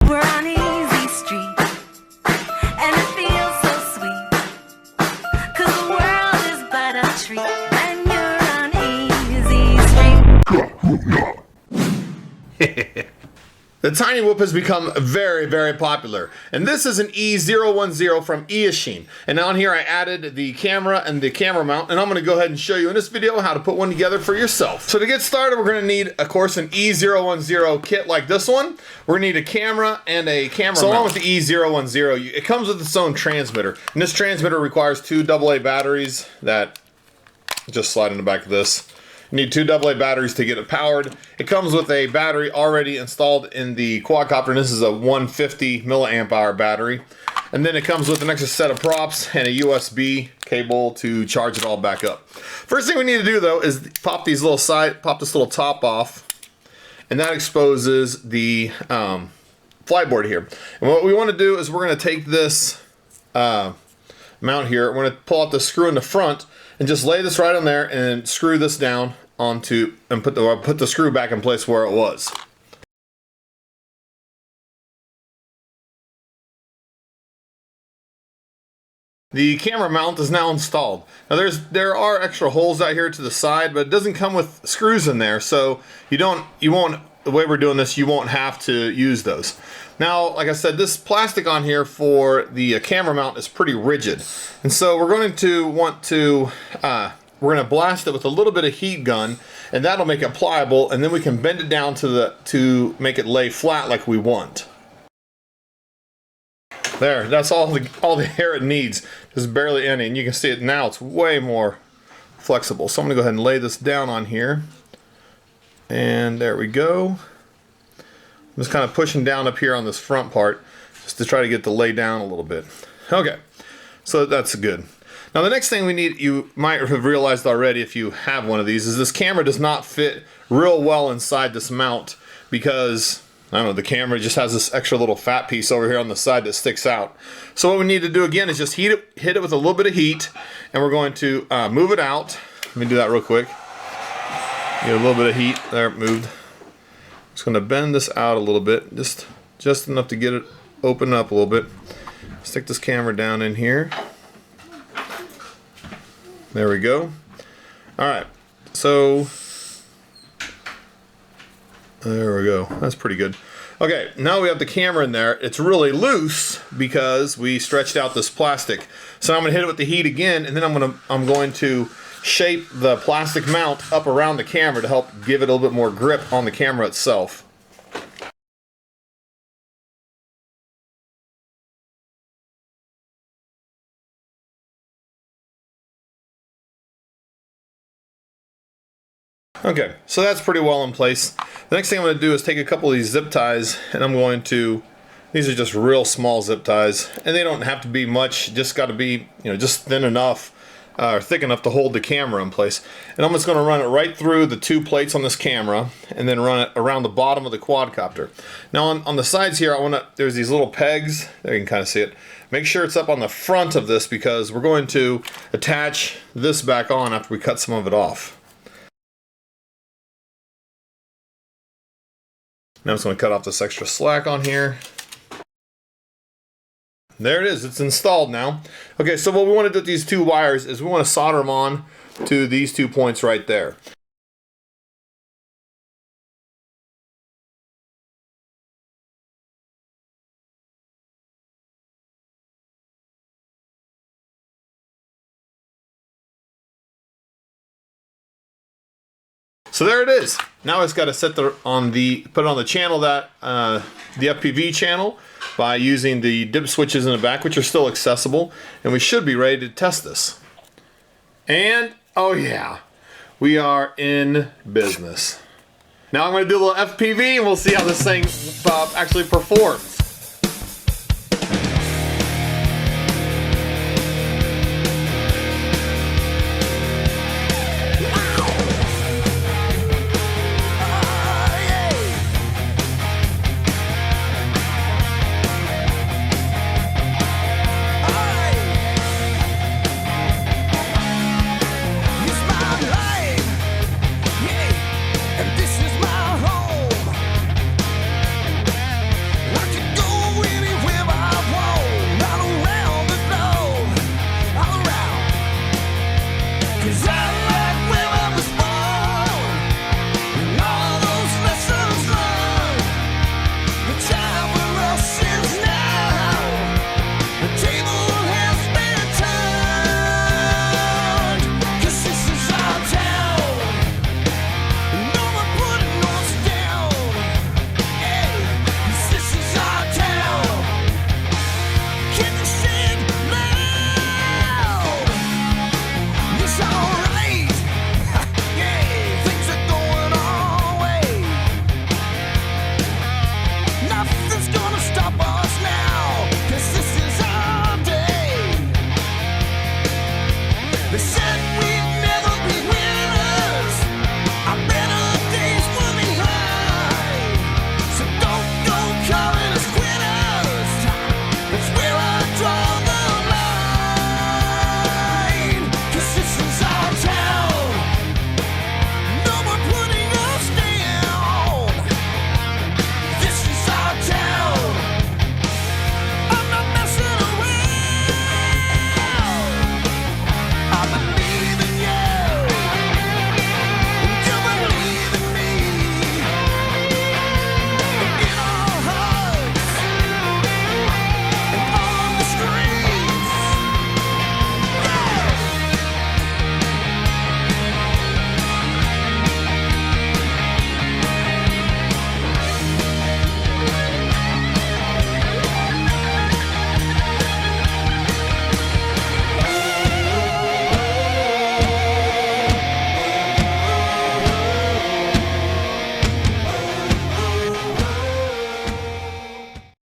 We're on Easy Street, and it feels so sweet, 'cause the world is but a treat when you're on Easy Street. The Tiny Whoop has become very, very popular, and this is an E010 from Eachine. And on here I added the camera and the camera mount, and I'm going to go ahead and show you in this video how to put one together for yourself. So to get started, we're going to need, of course, an E010 kit like this one. We're going to need a camera and a camera mount. So along with the E010, it comes with its own transmitter, and this transmitter requires two AA batteries that just slide in the back of this. You need two AA batteries to get it powered. It comes with a battery already installed in the quadcopter, and this is a 150 milliamp hour battery. And then it comes with an extra set of props and a USB cable to charge it all back up. First thing we need to do though is pop this little top off, and that exposes the flyboard here. And what we want to do is we're going to take this mount here, we're going to pull out the screw in the front and just lay this right on there and screw this down onto and put the screw back in place where it was. The camera mount is now installed. Now there are extra holes out here to the side, but it doesn't come with screws in there, so the way we're doing this, you won't have to use those. Now, like I said, this plastic on here for the camera mount is pretty rigid, and so we're going to blast it with a little bit of heat gun, and that'll make it pliable, and then we can bend it down to make it lay flat like we want. There, that's all the air it needs. Just barely any, and you can see it now. It's way more flexible. So I'm going to go ahead and lay this down on here, and there we go. I'm just kind of pushing down up here on this front part just to try to get the lay down a little bit. Okay, so that's good. Now the next thing we need, you might have realized already if you have one of these, is this camera does not fit real well inside this mount because, I don't know, the camera just has this extra little fat piece over here on the side that sticks out. So what we need to do again is just hit it with a little bit of heat, and we're going to move it out. Let me do that real quick. Get a little bit of heat. There, it moved. Just going to bend this out a little bit, just enough to get it open up a little bit. Stick this camera down in here. There we go. Alright, so there we go. That's pretty good. Okay, now we have the camera in there. It's really loose because we stretched out this plastic. So I'm going to hit it with the heat again, and then I'm going to shape the plastic mount up around the camera to help give it a little bit more grip on the camera itself. Okay, so that's pretty well in place. The next thing I'm going to do is take a couple of these zip ties, and I'm going to, these are just real small zip ties, and they don't have to be much, just got to be, just thin enough, or thick enough to hold the camera in place. And I'm just going to run it right through the two plates on this camera, and then run it around the bottom of the quadcopter. Now on the sides here, there's these little pegs, there you can kind of see it. Make sure it's up on the front of this because we're going to attach this back on after we cut some of it off. Now I'm just going to cut off this extra slack on here. There it is, it's installed now. Okay, so what we want to do with these two wires is we want to solder them on to these 2 points right there. So there it is. Now it's got to put it on the channel that the FPV channel by using the dip switches in the back, which are still accessible, and we should be ready to test this. And oh yeah, we are in business. Now I'm going to do a little FPV, and we'll see how this thing actually performs.